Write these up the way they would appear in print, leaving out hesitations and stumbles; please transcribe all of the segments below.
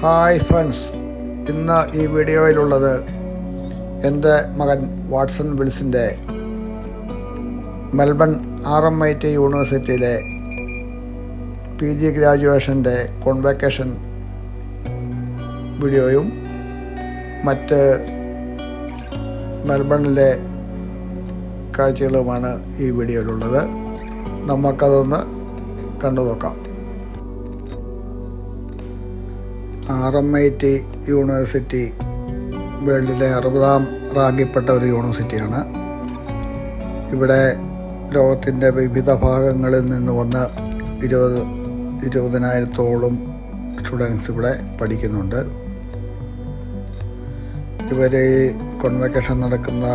Hi friends, ഇന്ന് ഈ വീഡിയോയിലുള്ളത് എൻ്റെ മകൻ വാട്സൺ വിൽസിൻ്റെ മെൽബൺ RMIT യൂണിവേഴ്സിറ്റിയിലെ PG ഗ്രാജുവേഷൻ്റെ കോൺവക്കേഷൻ വീഡിയോയും മറ്റ് മെൽബണിലെ കാഴ്ചകളുമാണ് ഈ വീഡിയോയിലുള്ളത്. നമുക്കതൊന്ന് കണ്ടു നോക്കാം. RMIT യൂണിവേഴ്സിറ്റി വേൾഡിലെ 60ാം റാങ്കിൽപ്പെട്ട ഒരു യൂണിവേഴ്സിറ്റിയാണ്. ഇവിടെ ലോകത്തിൻ്റെ വിവിധ ഭാഗങ്ങളിൽ നിന്ന് വന്ന് 20,000-ഓളം സ്റ്റുഡൻസ് ഇവിടെ പഠിക്കുന്നുണ്ട്. ഇവർ ഈ കോൺവക്കേഷൻ നടക്കുന്ന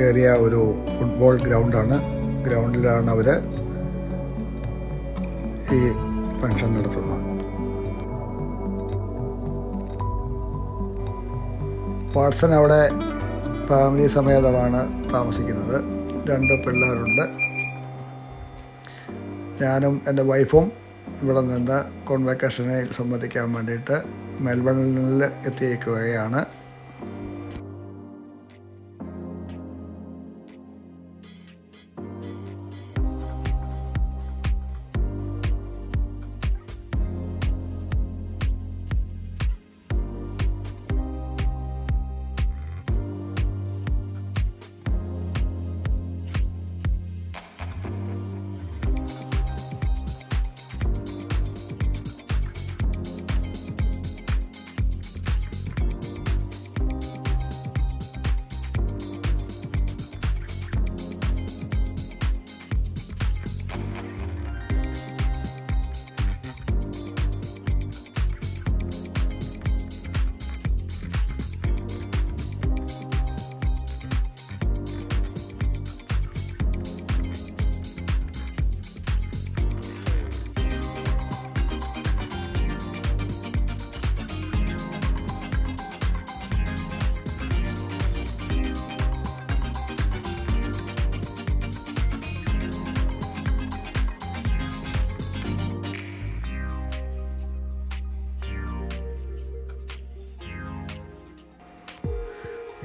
ഏരിയ ഒരു ഫുട്ബോൾ ഗ്രൗണ്ടാണ്. ഗ്രൗണ്ടിലാണ് അവർ ഈ ഫംഗ്ഷൻ നടത്തുന്നത്. വാട്സൺ അവിടെ ഫാമിലി സമേതമാണ് താമസിക്കുന്നത്. 2 പിള്ളേരുണ്ട്. ഞാനും എൻ്റെ വൈഫും ഇവിടെ നിന്ന് കോൺവക്കേഷനിൽ സംബന്ധിക്കാൻ വേണ്ടിയിട്ട് മെൽബണിൽ എത്തിയിരിക്കുകയാണ്.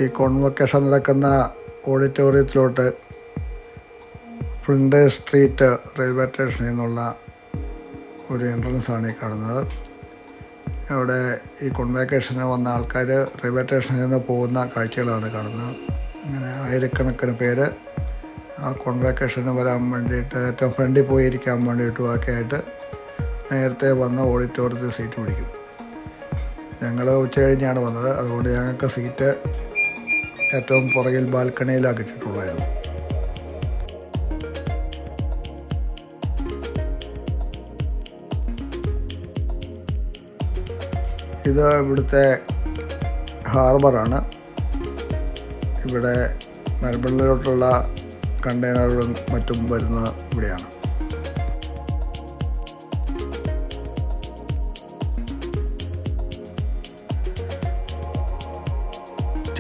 ഈ കോൺവക്കേഷൻ നടക്കുന്ന ഓഡിറ്റോറിയത്തിലോട്ട് ഫ്ലിൻഡേഴ്സ് സ്ട്രീറ്റ് റെയിൽവേ സ്റ്റേഷനിൽ നിന്നുള്ള ഒരു എൻട്രൻസാണ് ഈ കാണുന്നത്. അവിടെ ഈ കോൺവക്കേഷന് വന്ന ആൾക്കാർ റെയിൽവേ സ്റ്റേഷനിൽ നിന്ന് പോകുന്ന കാഴ്ചകളാണ് കാണുന്നത്. അങ്ങനെ ആയിരക്കണക്കിന് പേര് ആ കോൺവക്കേഷന് വരാൻ വേണ്ടിയിട്ട് ഏറ്റവും ഫ്രണ്ടിൽ പോയിരിക്കാൻ വേണ്ടിയിട്ടും ഒക്കെ ആയിട്ട് നേരത്തെ വന്ന് ഓഡിറ്റോറിയത്തിൽ സീറ്റ് പിടിക്കും. ഞങ്ങൾ ഉച്ച കഴിഞ്ഞാണ് വന്നത്. അതുകൊണ്ട് ഞങ്ങൾക്ക് സീറ്റ് ഏറ്റവും പുറകിൽ ബാൽക്കണിയിലാണ് കിട്ടിയിട്ടുള്ളായിരുന്നു. ഇത് ഇവിടുത്തെ ഹാർബറാണ്. ഇവിടെ മെൽബണിലോട്ടുള്ള കണ്ടെയ്നറുകളും മറ്റും വരുന്നത് ഇവിടെയാണ്.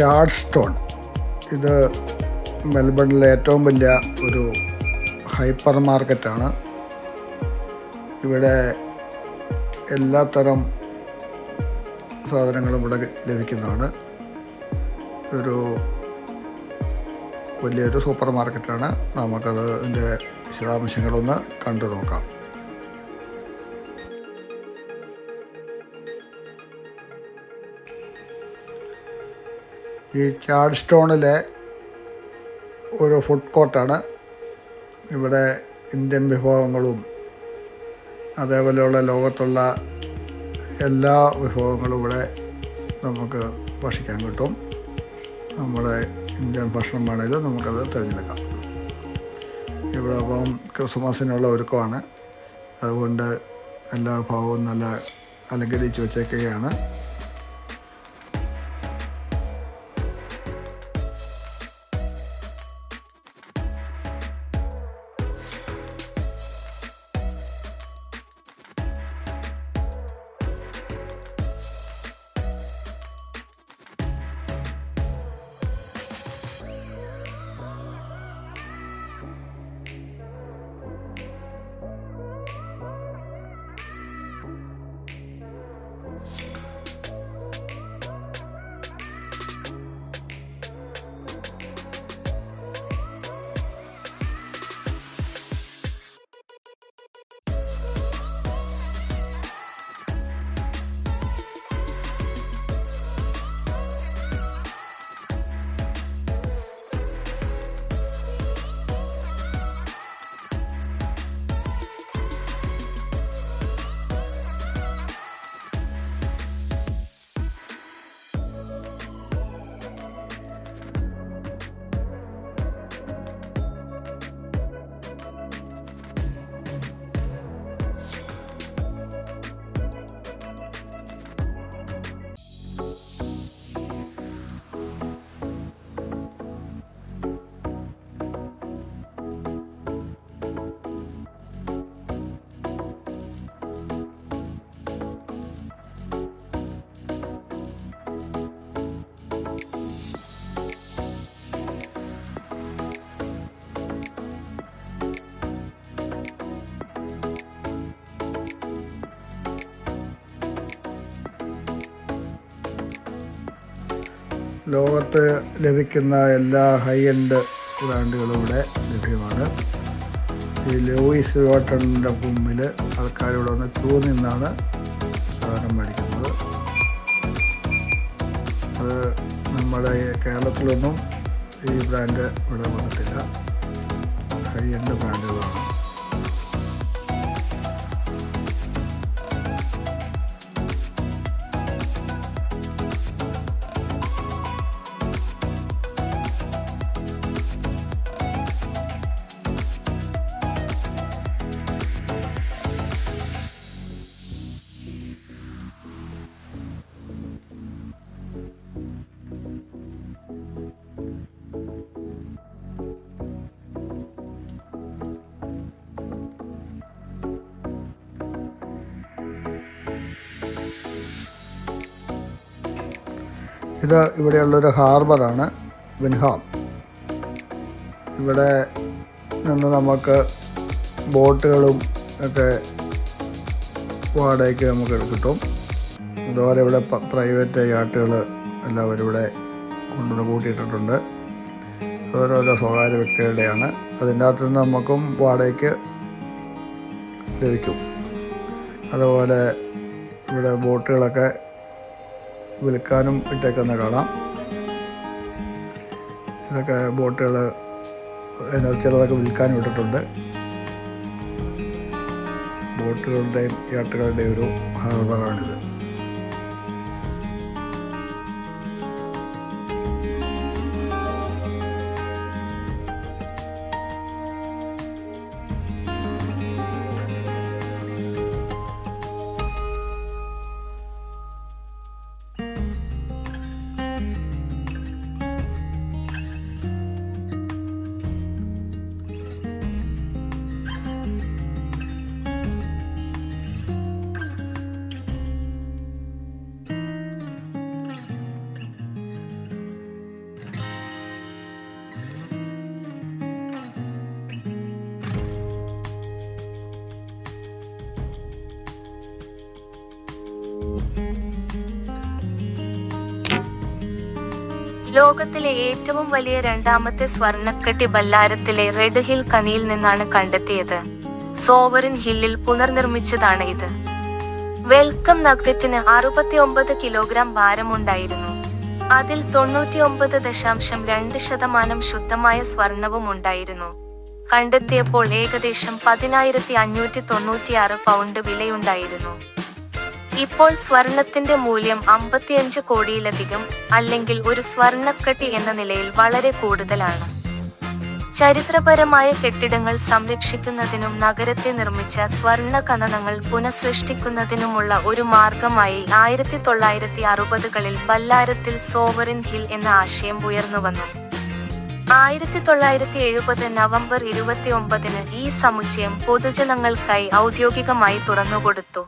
ചാഡ്സ്റ്റോൺ ഇത് മെൽബണിലെ ഏറ്റവും വലിയ ഒരു ഹൈപ്പർ മാർക്കറ്റാണ്. ഇവിടെ എല്ലാത്തരം സാധനങ്ങളും ഇവിടെ ലഭിക്കുന്നതാണ്. ഒരു വലിയൊരു സൂപ്പർ മാർക്കറ്റാണ്. നമുക്കത് ഇതിൻ്റെ വിശദാംശങ്ങളൊന്ന് കണ്ടു നോക്കാം. ഈ ചാഡ്സ്റ്റോണിലെ ഒരു ഫുഡ് കോർട്ടാണ്. ഇവിടെ ഇന്ത്യൻ വിഭവങ്ങളും അതേപോലെയുള്ള ലോകത്തുള്ള എല്ലാ വിഭവങ്ങളും ഇവിടെ നമുക്ക് ഭക്ഷിക്കാൻ കിട്ടും. നമ്മുടെ ഇന്ത്യൻ ഭക്ഷണം വേണമെങ്കിലും നമുക്കത് തിരഞ്ഞെടുക്കാം. ഇവിടെ അപ്പം ക്രിസ്മസിനുള്ള ഒരുക്കമാണ്. അതുകൊണ്ട് എല്ലാ വിഭവവും നല്ല അലങ്കരിച്ച് വച്ചേക്കുകയാണ്. ലോകത്ത് ലഭിക്കുന്ന എല്ലാ ഹൈ എൻഡ് ബ്രാൻഡുകളും ഇവിടെ ലഭ്യമാണ്. ഈ ലൂയിസ് വ്യോട്ടണിൻ്റെ മുമ്പിൽ ആൾക്കാരിവിടെ വന്ന് ക്യൂ നിന്നാണ് സാധനം മേടിക്കുന്നത്. അത് നമ്മുടെ കേരളത്തിലൊന്നും ഈ ബ്രാൻഡ് ഇവിടെ വന്നിട്ടില്ല. ഹൈ എൻഡ് ബ്രാൻഡുകളാണ്. ഇത് ഇവിടെയുള്ളൊരു ഹാർബറാണ്, വിൻഹാം. ഇവിടെ നിന്ന് നമുക്ക് ബോട്ടുകളും ഒക്കെ വാടകയ്ക്ക് നമുക്ക് കിട്ടും. അതുപോലെ ഇവിടെ പ്രൈവറ്റ് യാട്ടുകൾ എല്ലാവരും ഇവിടെ കൊണ്ടുവന്ന് കൂട്ടിയിട്ടിട്ടുണ്ട്. ഓരോരോ സ്വകാര്യ വ്യക്തികളുടെയാണ്. അതിൻ്റെ അകത്തു നിന്ന് നമുക്കും വാടകയ്ക്ക് ലഭിക്കും. അതുപോലെ ഇവിടെ ബോട്ടുകളൊക്കെ വിൽക്കാനും ഇട്ടേക്കുന്ന കാണാം. ഇതൊക്കെ ബോട്ടുകൾ ചിലതൊക്കെ വിൽക്കാനും ഇട്ടിട്ടുണ്ട്. ബോട്ടുകളുടെയും യാട്ടുകളുടെയും ഒരു ഹാർബറാണിത്. ലോകത്തിലെ ഏറ്റവും വലിയ രണ്ടാമത്തെ സ്വർണ്ണക്കട്ടി ബല്ലാരത്തിലെ റെഡ് ഹിൽ ഖനിയിൽ നിന്നാണ് കണ്ടെത്തിയത്. സോവറിൻ ഹില്ലിൽ പുനർനിർമ്മിച്ചതാണ് ഇത്. വെൽക്കം നഗറ്റിന് 69 കിലോഗ്രാം ഭാരമുണ്ടായിരുന്നു. അതിൽ 99.2% ശുദ്ധമായ സ്വർണവും ഉണ്ടായിരുന്നു. കണ്ടെത്തിയപ്പോൾ ഏകദേശം 10,596 പൗണ്ട് വിലയുണ്ടായിരുന്നു. ഇപ്പോൾ സ്വർണത്തിന്റെ മൂല്യം 55 കോടിയിലധികം, അല്ലെങ്കിൽ ഒരു സ്വർണ്ണക്കട്ടി എന്ന നിലയിൽ വളരെ കൂടുതലാണ്. ചരിത്രപരമായ കെട്ടിടങ്ങൾ സംരക്ഷിക്കുന്നതിനും നഗരത്തെ നിർമ്മിച്ച സ്വർണ്ണ ഖനനങ്ങൾ പുനഃസൃഷ്ടിക്കുന്നതിനുമുള്ള ഒരു മാർഗമായി 1960കളിൽ ബല്ലാരത്തിൽ സോവറിൻ ഹിൽ എന്ന ആശയം ഉയർന്നുവന്നു. 1970 നവംബർ 29 ഈ സമുച്ചയം പൊതുജനങ്ങൾക്കായി ഔദ്യോഗികമായി തുറന്നുകൊടുത്തു.